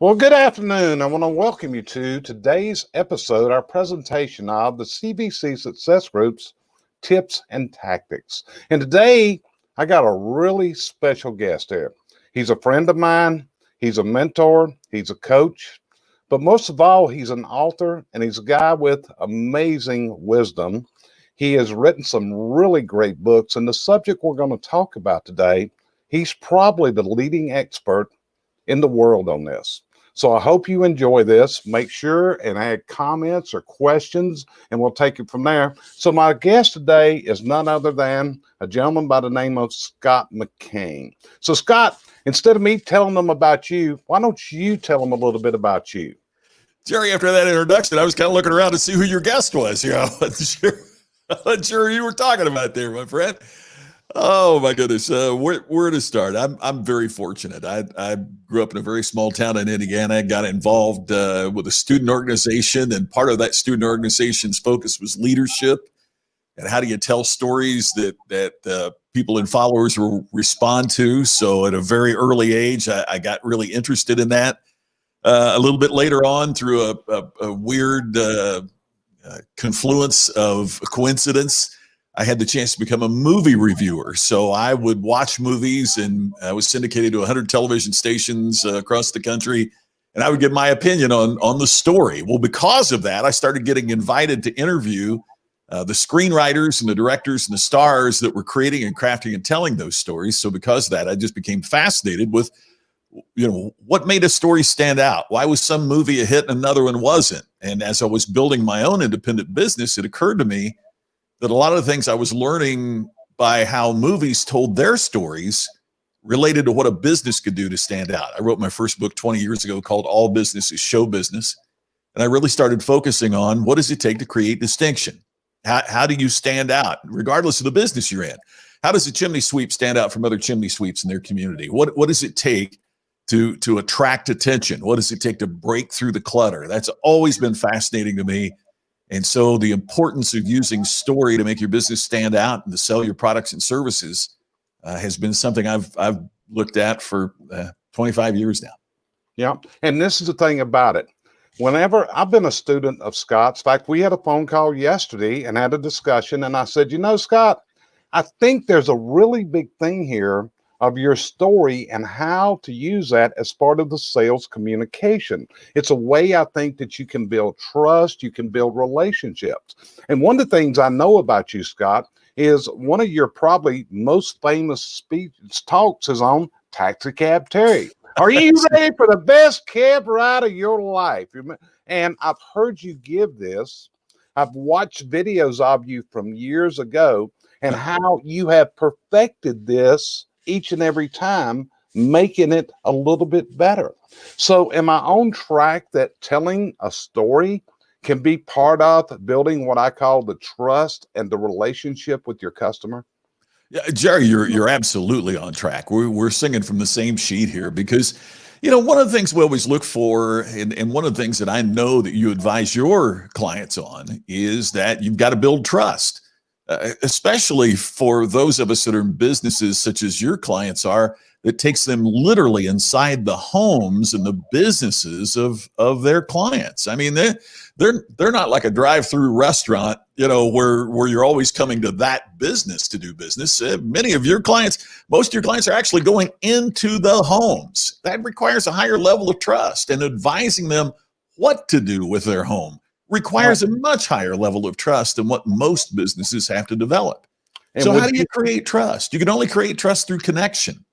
Well, good afternoon. I want to welcome you to today's episode, our presentation of the CBC Success Group's Tips and Tactics. And today, I got a really special guest here. He's a friend of mine, he's a mentor, he's a coach, but most of all, he's an author and he's a guy with amazing wisdom. He has written some really great books, and the subject we're going to talk about today, he's probably the leading expert in the world on this. So I hope you enjoy this. Make sure and add comments or questions, and we'll take it from there. So my guest today is none other than a gentleman by the name of Scott McKain. So Scott, instead of me telling them about you, why don't you tell them a little bit about you? Jerry, after that introduction, I was kind of looking around to see who your guest was. I wasn't sure who you were talking about there, my friend. Oh my goodness, where to start? I'm very fortunate. I grew up in a very small town in Indiana. Got involved with a student organization, and part of that student organization's focus was leadership and how do you tell stories that people and followers will respond to. So at a very early age, I got really interested in that. A little bit later on, through a weird confluence of coincidence, I had the chance to become a movie reviewer. So I would watch movies, and I was syndicated to 100 television stations across the country, and I would give my opinion on the story. Well, because of that, I started getting invited to interview the screenwriters and the directors and the stars that were creating and crafting and telling those stories. So because of that, I just became fascinated with, what made a story stand out? Why was some movie a hit and another one wasn't? And as I was building my own independent business, it occurred to me that a lot of the things I was learning by how movies told their stories related to what a business could do to stand out. I wrote my first book 20 years ago called All Business is Show Business. And I really started focusing on what does it take to create distinction? How do you stand out, regardless of the business you're in? How does a chimney sweep stand out from other chimney sweeps in their community? What does it take to attract attention? What does it take to break through the clutter? That's always been fascinating to me. And so the importance of using story to make your business stand out and to sell your products and services has been something I've looked at for 25 years now. Yeah. And this is the thing about it. Whenever I've been a student of Scott's, in fact, we had a phone call yesterday and had a discussion. And I said, Scott, I think there's a really big thing here of your story and how to use that as part of the sales communication. It's a way I think that you can build trust, you can build relationships. And one of the things I know about you, Scott, is one of your probably most famous speech talks is on Taxi Cab Terry. Are you ready for the best cab ride of your life? And I've heard you give this. I've watched videos of you from years ago and how you have perfected this each and every time, making it a little bit better. So am I on track that telling a story can be part of building what I call the trust and the relationship with your customer? Yeah, Jerry, you're absolutely on track. We're singing from the same sheet here because, one of the things we always look for, and one of the things that I know that you advise your clients on is that you've got to build trust. Especially for those of us that are in businesses such as your clients are, that takes them literally inside the homes and the businesses of their clients. I mean, they're not like a drive-through restaurant, where you're always coming to that business to do business. Most of your clients are actually going into the homes. That requires a higher level of trust, and advising them what to do with their home requires a much higher level of trust than what most businesses have to develop. And so how do you create trust? You can only create trust through connection.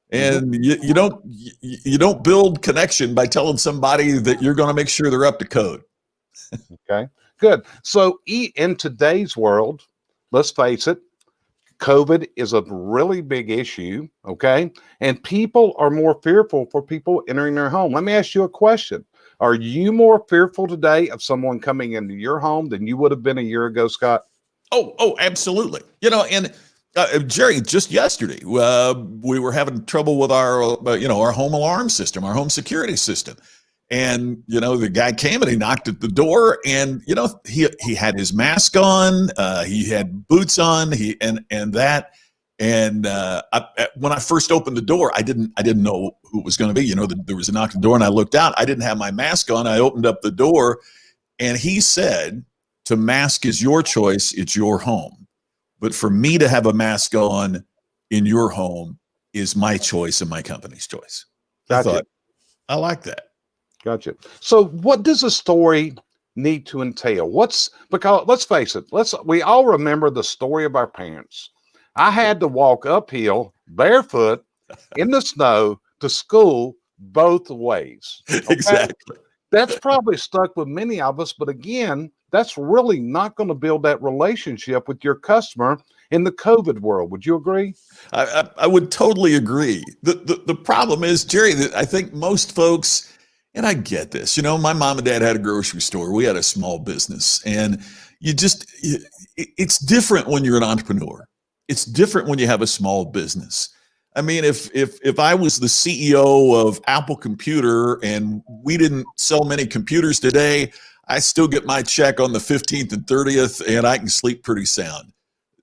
And you don't build connection by telling somebody that you're going to make sure they're up to code. Okay, good. So in today's world, let's face it, COVID is a really big issue, okay? And people are more fearful for people entering their home. Let me ask you a question. Are you more fearful today of someone coming into your home than you would have been a year ago, Scott? Oh, absolutely. And Jerry, just yesterday, we were having trouble with our home alarm system, our home security system. And, the guy came and he knocked at the door, and, he had his mask on, he had boots on, And when I first opened the door, I didn't know who it was going to be. You know, there was a knock on the door, and I looked out. I didn't have my mask on. I opened up the door, and he said, "To mask is your choice. It's your home. But for me to have a mask on in your home is my choice and my company's choice." Gotcha. I thought, I like that. Gotcha. So what does a story need to entail? Because let's face it, we all remember the story of our parents. I had to walk uphill barefoot in the snow to school both ways. Okay? Exactly. That's probably stuck with many of us, but again, that's really not going to build that relationship with your customer in the COVID world. Would you agree? I would totally agree. The problem is, Jerry, that I think most folks, and I get this, you know, my mom and dad had a grocery store. We had a small business, and it's different when you're an entrepreneur. It's different when you have a small business. I mean, if I was the CEO of Apple Computer and we didn't sell many computers today, I still get my check on the 15th and 30th, and I can sleep pretty sound.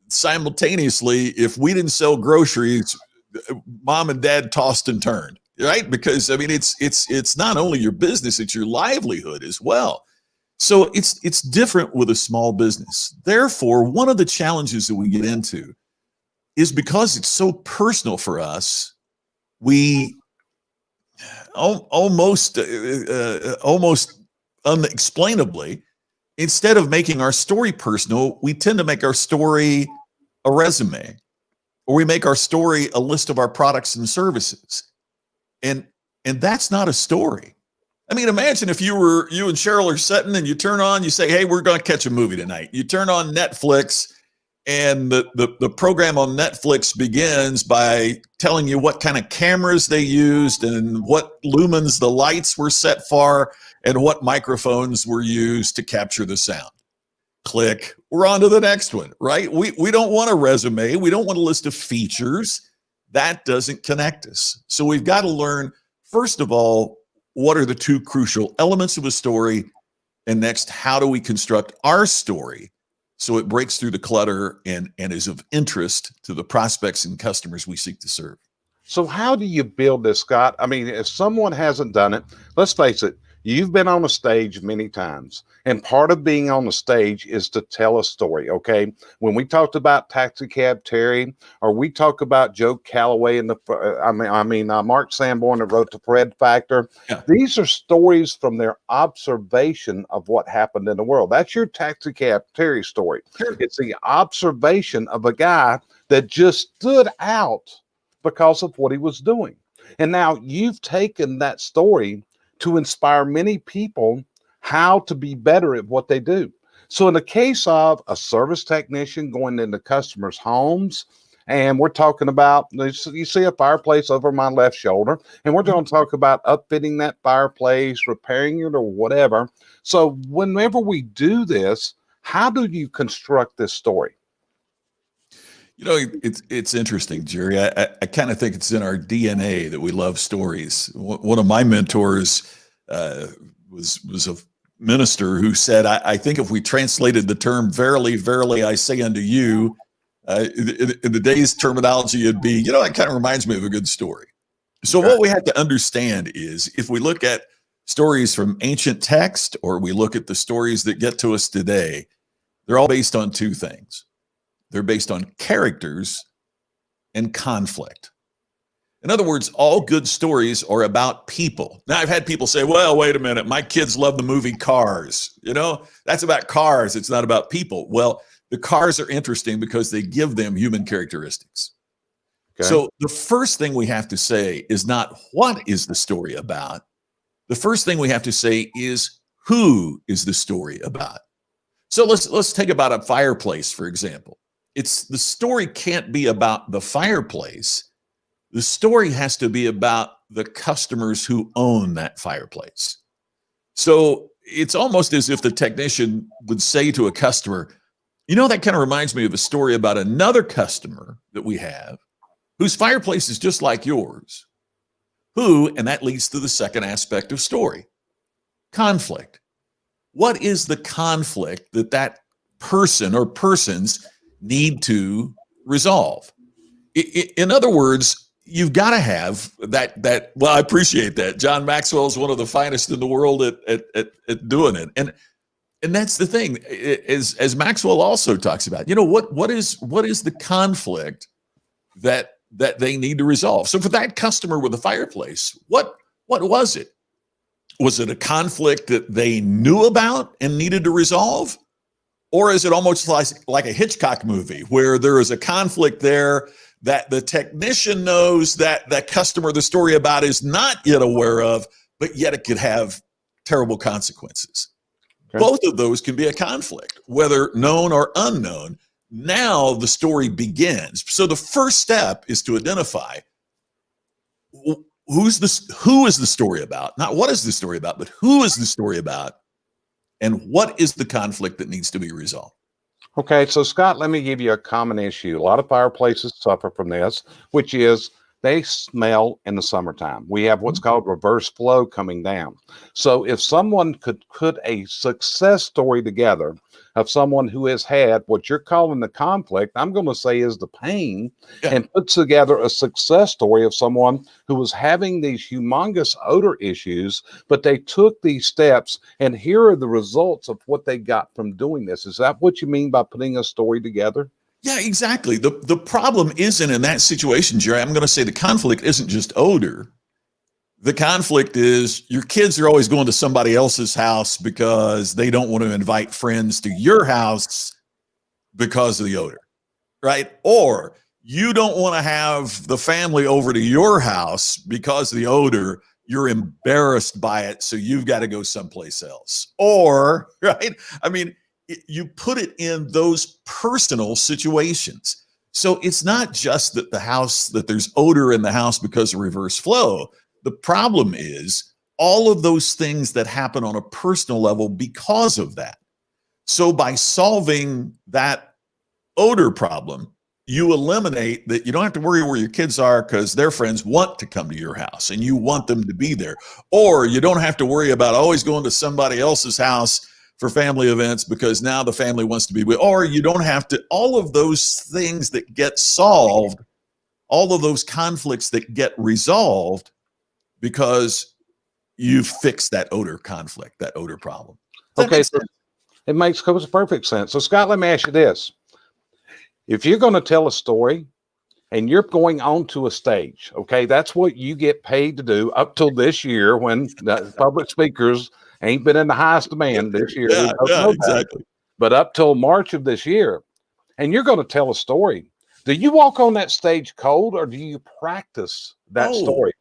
Simultaneously, if we didn't sell groceries, mom and dad tossed and turned, right? Because I mean, it's not only your business, it's your livelihood as well. So it's different with a small business. Therefore, one of the challenges that we get into is because it's so personal for us, we almost unexplainably, instead of making our story personal, we tend to make our story a resume, or we make our story a list of our products and services. And that's not a story. I mean, imagine if you and Cheryl are sitting and you turn on, you say, "Hey, we're going to catch a movie tonight." You turn on Netflix, and the program on Netflix begins by telling you what kind of cameras they used and what lumens the lights were set for and what microphones were used to capture the sound. Click, we're on to the next one, right? We don't want a resume. We don't want a list of features. That doesn't connect us. So we've got to learn, first of all, what are the two crucial elements of a story? And next, how do we construct our story so it breaks through the clutter and is of interest to the prospects and customers we seek to serve? So how do you build this, Scott? I mean, if someone hasn't done it, let's face it, you've been on a stage many times, and part of being on the stage is to tell a story, okay? When we talked about Taxi Cab Terry, or we talk about Joe Calloway and Mark Sanborn that wrote The Fred Factor, Yeah. these are stories from their observation of what happened in the world. That's your Taxi Cab Terry story. Sure. It's the observation of a guy that just stood out because of what he was doing. And now you've taken that story to inspire many people how to be better at what they do. So in the case of a service technician going into customers' homes, and we're talking about, you see a fireplace over my left shoulder, and we're going to talk about upfitting that fireplace, repairing it, or whatever. So whenever we do this, how do you construct this story? You know, it's interesting, Jerry. I kind of think it's in our DNA that we love stories. One of my mentors was a minister who said, I think if we translated the term "verily, verily, I say unto you," in today's terminology, it'd be, you know, it kind of reminds me of a good story. So what we have to understand is, if we look at stories from ancient text, or we look at the stories that get to us today, they're all based on two things. They're based on characters and conflict. In other words, all good stories are about people. Now, I've had people say, "Well, wait a minute, my kids love the movie Cars. You know, that's about cars. It's not about people." Well, the cars are interesting because they give them human characteristics. Okay. So the first thing we have to say is not what is the story about. The first thing we have to say is who is the story about. So let's take about a fireplace, for example. The story can't be about the fireplace. The story has to be about the customers who own that fireplace. So it's almost as if the technician would say to a customer, "You know, that kind of reminds me of a story about another customer that we have whose fireplace is just like yours." And that leads to the second aspect of story, conflict. What is the conflict that person or persons need to resolve? In other words, you've got to have that. Well, I appreciate that. John Maxwell is one of the finest in the world at doing it. And that's the thing, as Maxwell also talks about, what is the conflict that they need to resolve? So for that customer with the fireplace, what was it? Was it a conflict that they knew about and needed to resolve? Or is it almost like a Hitchcock movie where there is a conflict there that the technician knows that the customer the story about is not yet aware of, but yet it could have terrible consequences? Okay. Both of those can be a conflict, whether known or unknown. Now the story begins. So the first step is to identify who is the story about? Not what is the story about, but who is the story about? And what is the conflict that needs to be resolved? Okay, so Scott, let me give you a common issue. A lot of fireplaces suffer from this, which is they smell in the summertime. We have what's called reverse flow coming down. So if someone could put a success story together of someone who has had what you're calling the conflict, I'm going to say is the pain, and puts together a success story of someone who was having these humongous odor issues, but they took these steps, and here are the results of what they got from doing this. Is that what you mean by putting a story together? Yeah, exactly. The problem isn't in that situation, Jerry. I'm going to say the conflict isn't just odor. The conflict is your kids are always going to somebody else's house because they don't want to invite friends to your house because of the odor, right? Or you don't want to have the family over to your house because of the odor. You're embarrassed by it, so you've got to go someplace else. Or, right? I mean, you put it in those personal situations. So it's not just that that there's odor in the house because of reverse flow. The problem is all of those things that happen on a personal level because of that. So by solving that odor problem, you eliminate that. You don't have to worry where your kids are because their friends want to come to your house and you want them to be there. Or you don't have to worry about always going to somebody else's house for family events because now the family wants to be with, or you don't have to, all of those things that get solved, all of those conflicts that get resolved because you fixed that odor conflict, that odor problem. Okay, so it makes perfect sense. So Scott, let me ask you this. If you're going to tell a story and you're going onto a stage, okay, that's what you get paid to do up till this year when the public speakers ain't been in the highest demand this year. Yeah, exactly. But up till March of this year, and you're going to tell a story. Do you walk on that stage cold or do you practice that story?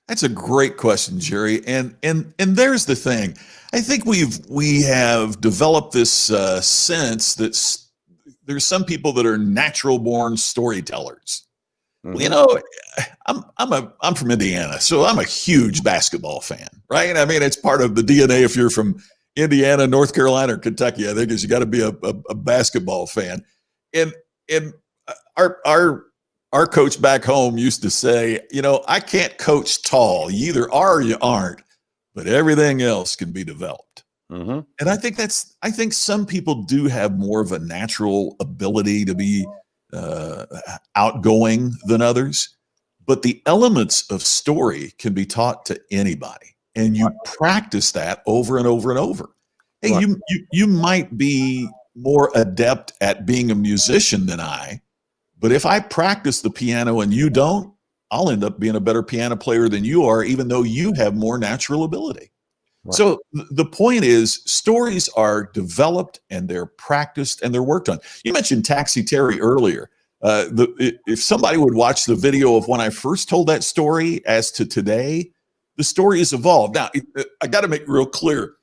That's a great question, Jerry. And there's the thing. I think we have developed this sense that there's some people that are natural born storytellers. Mm-hmm. Well, I'm from Indiana, so I'm a huge basketball fan, right? I mean, it's part of the DNA. If you're from Indiana, North Carolina, or Kentucky, I think is you got to be a basketball fan. And our coach back home used to say, I can't coach tall. You either are or you aren't, but everything else can be developed. Mm-hmm. And I think some people do have more of a natural ability to be outgoing than others, but the elements of story can be taught to anybody, and you practice that over and over and over. Hey, right. You might be more adept at being a musician than I, but if I practice the piano and you don't, I'll end up being a better piano player than you are, even though you have more natural ability. Right. So the point is stories are developed and they're practiced and they're worked on. You mentioned Taxi Terry earlier. If somebody would watch the video of when I first told that story as to today, the story has evolved. Now, I got to make real clear,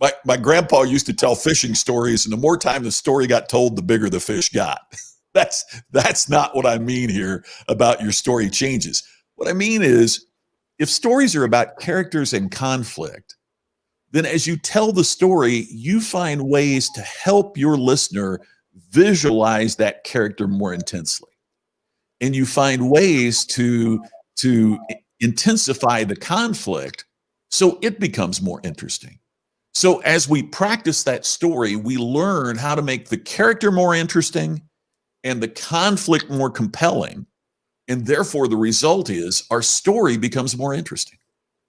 my grandpa used to tell fishing stories, and the more time the story got told, the bigger the fish got. That's not what I mean here about your story changes. What I mean is, if stories are about characters and conflict, then as you tell the story, you find ways to help your listener visualize that character more intensely. And you find ways to intensify the conflict so it becomes more interesting. So as we practice that story, we learn how to make the character more interesting and the conflict more compelling. And therefore, the result is our story becomes more interesting.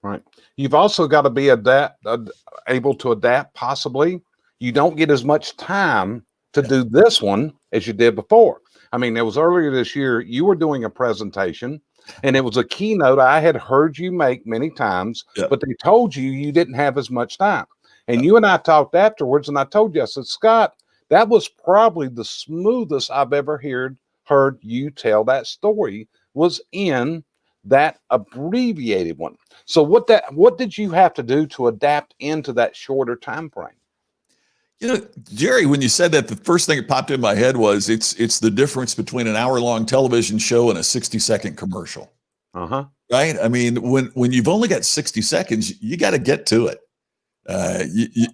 Right. You've also got to be able to adapt, possibly. You don't get as much time to do this one as you did before. I mean, it was earlier this year, you were doing a presentation, and it was a keynote I had heard you make many times, but they told you didn't have as much time. And you and I talked afterwards, and I told you, I said, Scott, that was probably the smoothest I've ever heard you tell that story, was in that abbreviated one. So what did you have to do to adapt into that shorter time frame? You know, Jerry, when you said that, the first thing that popped in my head was it's the difference between an hour-long television show and a 60-second commercial. Right? I mean, when you've only got 60 seconds, you got to get to it.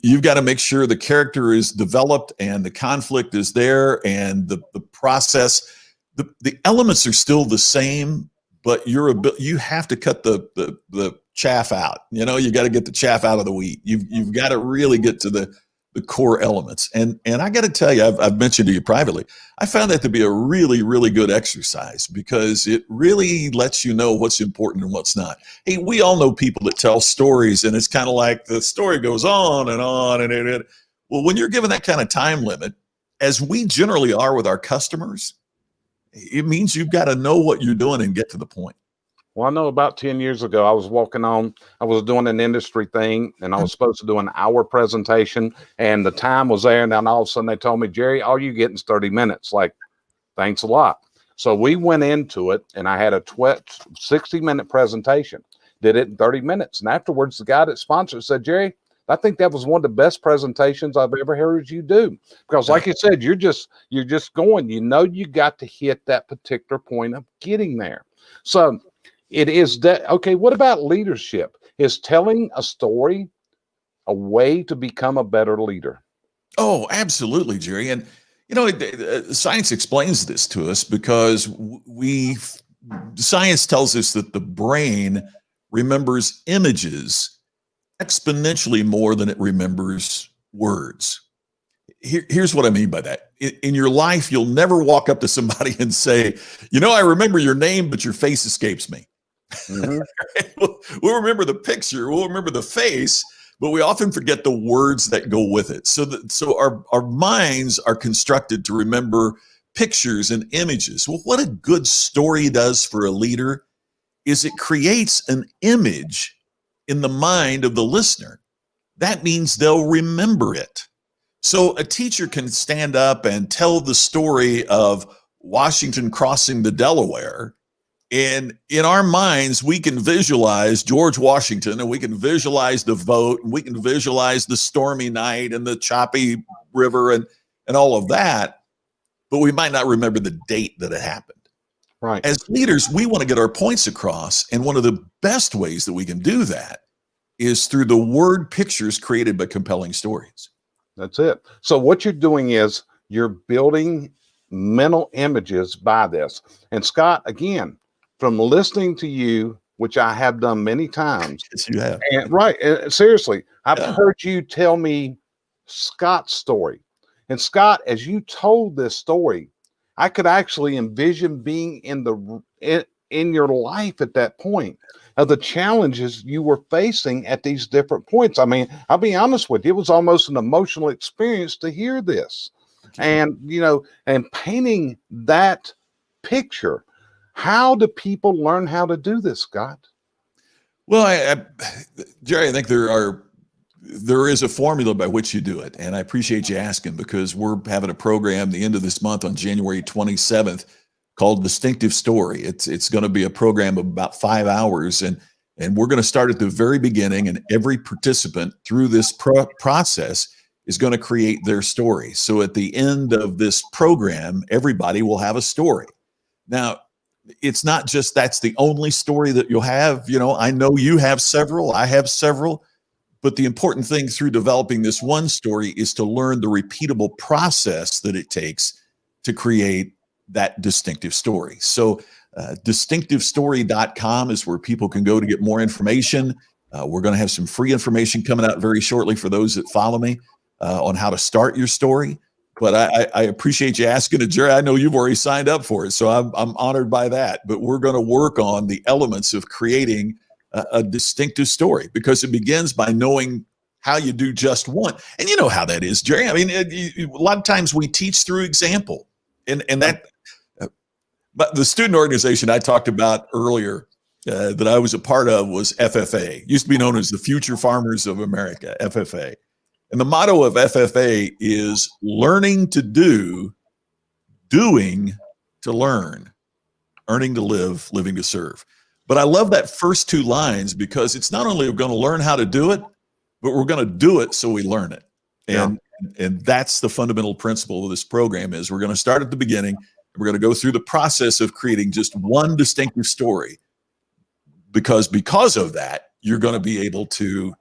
You've got to make sure the character is developed and the conflict is there, and the process, the elements are still the same, but you have to cut the chaff out. You know, you got to get the chaff out of the wheat. You've got to really get to the core elements. And I got to tell you, I've mentioned to you privately, I found that to be a really, really good exercise, because it really lets you know what's important and what's not. Hey, we all know people that tell stories, and it's kind of like the story goes on and on. Well, when you're given that kind of time limit, as we generally are with our customers, it means you've got to know what you're doing and get to the point. Well, I know about 10 years ago, I was doing an industry thing, and I was supposed to do an hour presentation, and the time was there. And then all of a sudden they told me, Jerry, all you get is 30 minutes. Like, thanks a lot. So we went into it, and I had a 60-minute presentation, did it in 30 minutes. And afterwards, the guy that sponsored said, Jerry, I think that was one of the best presentations I've ever heard you do. Because like you said, you're just going, you got to hit that particular point of getting there. So it is that, okay, what about leadership? Is telling a story a way to become a better leader? Oh, absolutely, Jerry. And, science explains this to us, because science tells us that the brain remembers images exponentially more than it remembers words. Here's what I mean by that. In your life, you'll never walk up to somebody and say, I remember your name, but your face escapes me. Mm-hmm. We'll remember the picture, we'll remember the face, but we often forget the words that go with it. So our minds are constructed to remember pictures and images. Well, what a good story does for a leader is it creates an image in the mind of the listener. That means they'll remember it. So a teacher can stand up and tell the story of Washington crossing the Delaware, and in our minds, we can visualize George Washington, and we can visualize the vote, and we can visualize the stormy night and the choppy river and all of that, but we might not remember the date that it happened. Right. As leaders, we want to get our points across, and one of the best ways that we can do that is through the word pictures created by compelling stories. That's it. So what you're doing is you're building mental images by this. And Scott, again, from listening to you, which I have done many times. Yes, you have. And seriously, I've heard you tell me Scott's story. And Scott, as you told this story, I could actually envision being in your life at that point of the challenges you were facing at these different points. I mean, I'll be honest with you, it was almost an emotional experience to hear this. And, and painting that picture. How do people learn how to do this, Scott? Well, Jerry, I think there is a formula by which you do it. And I appreciate you asking, because we're having a program the end of this month on January 27th called Distinctive Story. It's going to be a program of about 5 hours. And we're going to start at the very beginning, and every participant through this process is going to create their story. So at the end of this program, everybody will have a story. Now, it's not just that's the only story that you'll have. I know you have several, I have several, but the important thing through developing this one story is to learn the repeatable process that it takes to create that distinctive story. So distinctivestory.com is where people can go to get more information. We're going to have some free information coming out very shortly for those that follow me on how to start your story. but I appreciate you asking it, Jerry. I know you've already signed up for it, so I'm honored by that. But we're going to work on the elements of creating a distinctive story, because it begins by knowing how you do just one. And you know how that is, Jerry. I mean, a lot of times we teach through example, and that. But the student organization I talked about earlier that I was a part of was FFA. Used to be known as the Future Farmers of America, FFA. And the motto of FFA is learning to do, doing to learn, earning to live, living to serve. But I love that first two lines, because it's not only we're going to learn how to do it, but we're going to do it so we learn it. And that's the fundamental principle of this program. Is we're going to start at the beginning. We're going to go through the process of creating just one distinctive story, because of that, you're going to be able to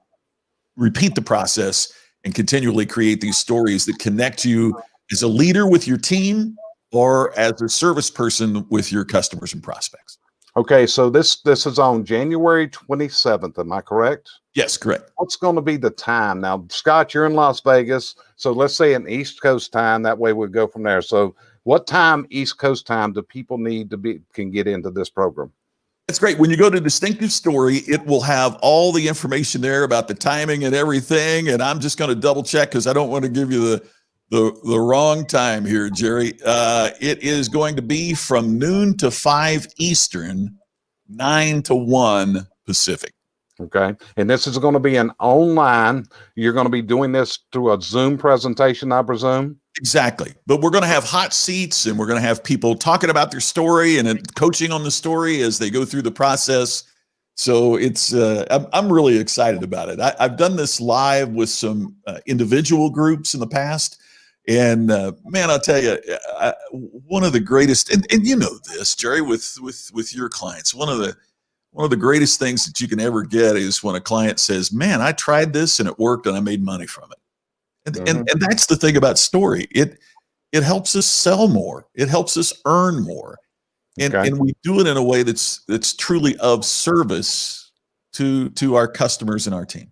repeat the process and continually create these stories that connect you as a leader with your team, or as a service person with your customers and prospects. Okay, so this is on January 27th. Am I correct? Yes, correct. What's going to be the time? Now, Scott, you're in Las Vegas, so let's say an East Coast time. That way we'll go from there. So what time, East Coast time, do people need to can get into this program? That's great. When you go to Distinctive Story, it will have all the information there about the timing and everything. And I'm just going to double check, because I don't want to give you the wrong time here, Jerry. It is going to be from noon to 5 Eastern, 9 to 1 Pacific. Okay. And this is going to be an online. You're going to be doing this through a Zoom presentation, I presume? Exactly. But we're going to have hot seats, and we're going to have people talking about their story and coaching on the story as they go through the process. So it's I'm really excited about it. I've done this live with some individual groups in the past. And man, I'll tell you, one of the greatest, and you know this, Jerry, with your clients, one of the greatest things that you can ever get is when a client says, "Man, I tried this and it worked, and I made money from it." And that's the thing about story. It helps us sell more. It helps us earn more, and we do it in a way that's truly of service to our customers and our team.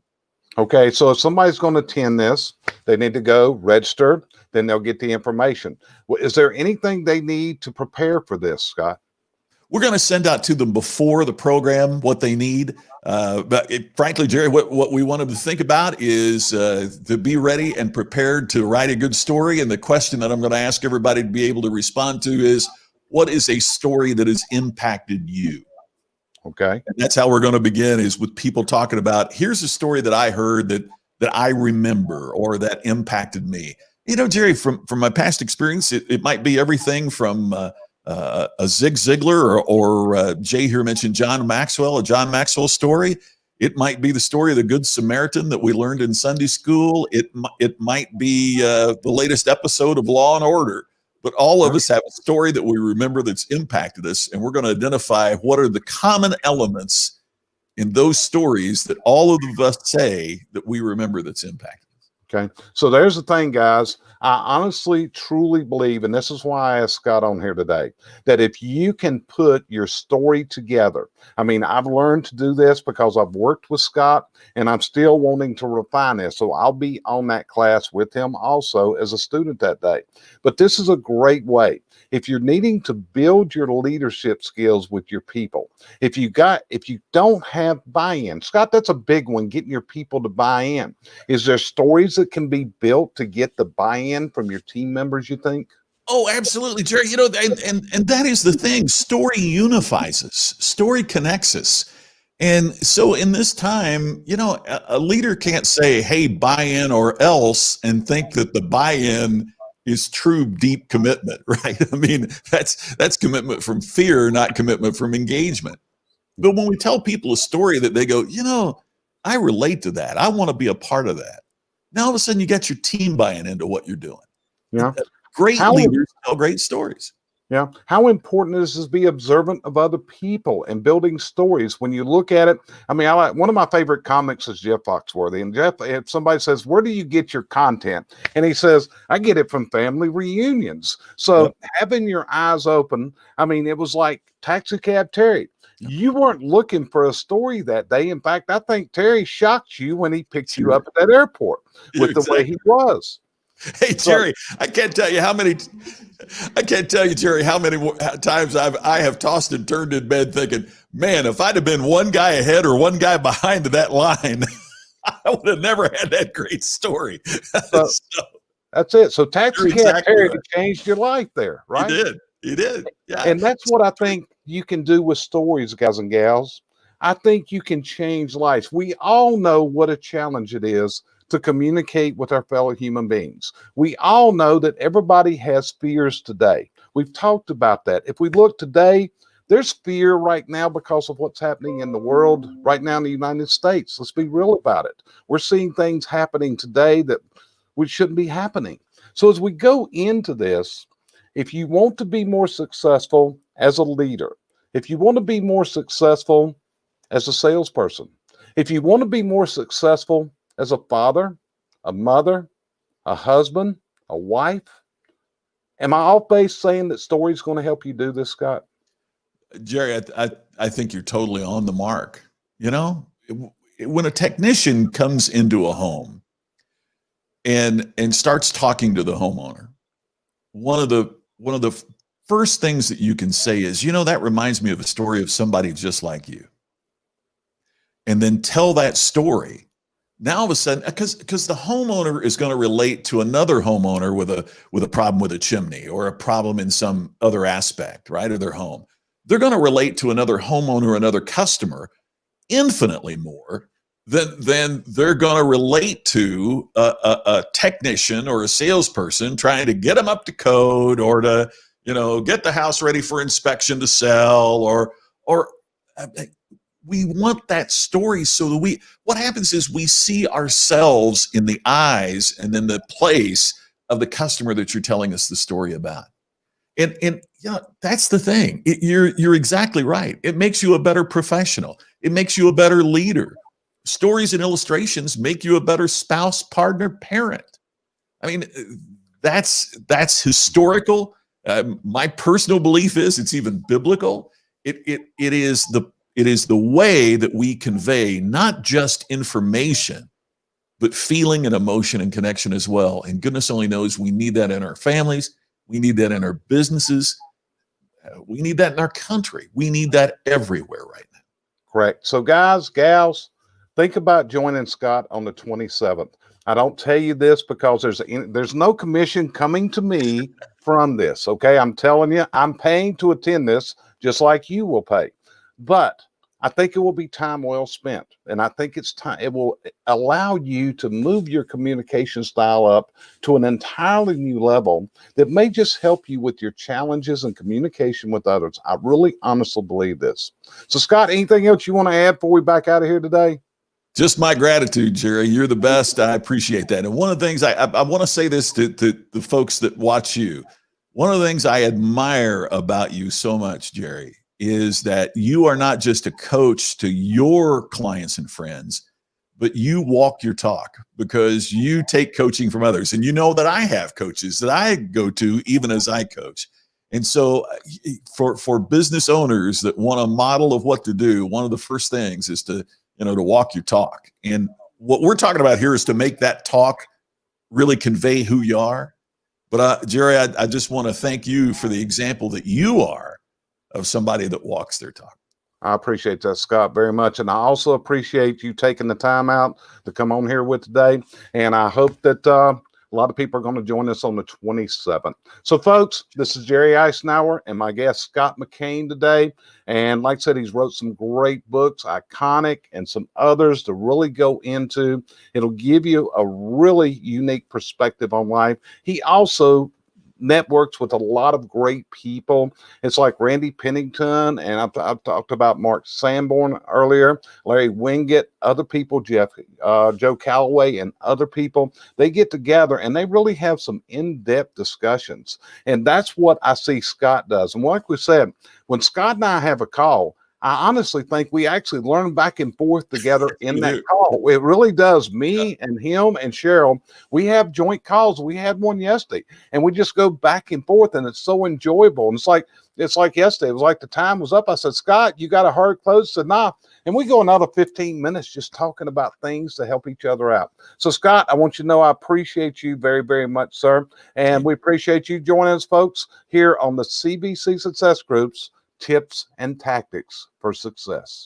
Okay, so if somebody's going to attend this, they need to go register. Then they'll get the information. Is there anything they need to prepare for this, Scott? We're going to send out to them before the program what they need. But frankly, Jerry, what we want them to think about is to be ready and prepared to write a good story. And the question that I'm going to ask everybody to be able to respond to is, what is a story that has impacted you? Okay. And that's how we're going to begin, is with people talking about, here's a story that I heard that I remember, or that impacted me. You know, Jerry, from my past experience, it might be everything from a Zig Ziglar or Jay here mentioned John Maxwell, a John Maxwell story. It might be the story of the Good Samaritan that we learned in Sunday school. It might be the latest episode of Law and Order. But all of us have a story that we remember that's impacted us, and we're going to identify what are the common elements in those stories that all of us say that we remember that's impacted. Okay. So there's the thing, guys. I honestly, truly believe, and this is why I asked Scott on here today, that if you can put your story together, I mean, I've learned to do this because I've worked with Scott, and I'm still wanting to refine this. So I'll be on that class with him also as a student that day. But this is a great way. If you're needing to build your leadership skills with your people, if you don't have buy-in, Scott, that's a big one, getting your people to buy in. Is there stories that can be built to get the buy-in from your team members, you think? Oh, absolutely, Jerry. You know, and that is the thing. Story unifies us. Story connects us. And so in this time, you know, a leader can't say, hey, buy in or else, and think that the buy-in is true deep commitment, right? I mean, that's commitment from fear, not commitment from engagement. But when we tell people a story that they go, you know, I relate to that, I want to be a part of that. Now all of a sudden you got your team buying into what you're doing. Yeah. Great leaders tell great stories. Yeah. How important is to be observant of other people and building stories when you look at it? I mean, one of my favorite comics is Jeff Foxworthy. And Jeff, if somebody says, where do you get your content? And he says, I get it from family reunions. So having your eyes open, I mean, it was like Taxi Cab Terry. You weren't looking for a story that day. In fact, I think Terry shocked you when he picked you up at that airport with the way he was. Hey, Jerry, I can't tell you, Jerry, how many times I have tossed and turned in bed thinking, man, if I'd have been one guy ahead or one guy behind that line, I would have never had that great story. So, that's it. So Taxi Cab exactly Terry right. changed your life there, right? He did. Yeah. And that's what I think you can do with stories, guys and gals. I think you can change lives. We all know what a challenge it is to communicate with our fellow human beings. We all know that everybody has fears today. We've talked about that. If we look today, there's fear right now because of what's happening in the world right now in the United States. Let's be real about it. We're seeing things happening today that we shouldn't be happening. So as we go into this, if you want to be more successful as a leader, if you want to be more successful as a salesperson, if you want to be more successful as a father, a mother, a husband, a wife, am I off base saying that story is going to help you do this, Scott? Jerry, I think you're totally on the mark. You know, when a technician comes into a home and starts talking to the homeowner, one of the first things that you can say is, you know, that reminds me of a story of somebody just like you. And then tell that story. Now all of a sudden, because the homeowner is going to relate to another homeowner with a problem with a chimney or a problem in some other aspect, right, of their home. They're going to relate to another homeowner, another customer, infinitely more than they're going to relate to a technician or a salesperson trying to get them up to code or to, you know, get the house ready for inspection to sell or we want that story so that what happens is we see ourselves in the eyes and in the place of the customer that you're telling us the story about. And yeah, that's the thing. You're exactly right. It makes you a better professional. It makes you a better leader. Stories and illustrations make you a better spouse, partner, parent. I mean, that's historical. My personal belief is it's even biblical. It is the way that we convey not just information, but feeling and emotion and connection as well. And goodness only knows we need that in our families. We need that in our businesses. We need that in our country. We need that everywhere right now. Correct. So guys, gals, think about joining Scott on the 27th. I don't tell you this because there's no commission coming to me from this. Okay. I'm telling you, I'm paying to attend this just like you will pay. But I think it will be time well spent. And I think it's time, it will allow you to move your communication style up to an entirely new level that may just help you with your challenges and communication with others. I really honestly believe this. So Scott, anything else you want to add before we back out of here today? Just my gratitude, Jerry. You're the best. I appreciate that. And one of the things I want to say this to the folks that watch you. One of the things I admire about you so much, Jerry, is that you are not just a coach to your clients and friends, but you walk your talk because you take coaching from others. And you know that I have coaches that I go to even as I coach. And so for business owners that want a model of what to do, one of the first things is to walk your talk. And what we're talking about here is to make that talk really convey who you are. But Jerry, I just want to thank you for the example that you are of somebody that walks their talk. I appreciate that, Scott, very much. And I also appreciate you taking the time out to come on here with today. And I hope that a lot of people are going to join us on the 27th. So, folks, this is Jerry Eisenhower and my guest, Scott McKain, today. And like I said, he's wrote some great books, Iconic, and some others to really go into. It'll give you a really unique perspective on life. He also networks with a lot of great people. It's like Randy Pennington, and I've talked about Mark Sanborn earlier, Larry Winget, other people, Joe Calloway, and other people. They get together and they really have some in-depth discussions. And that's what I see Scott does. And like we said, when Scott and I have a call, I honestly think we actually learn back and forth together in We that do. call. It really does. Me and him and Cheryl, we have joint calls. We had one yesterday, and we just go back and forth, and it's so enjoyable. And it's like yesterday. It was like the time was up. I said, Scott, you got to hurry close. He said, nah. And we go another 15 minutes just talking about things to help each other out. So, Scott, I want you to know I appreciate you very, very much, sir. And we appreciate you joining us, folks, here on the CBC Success Group's Tips and Tactics for Success.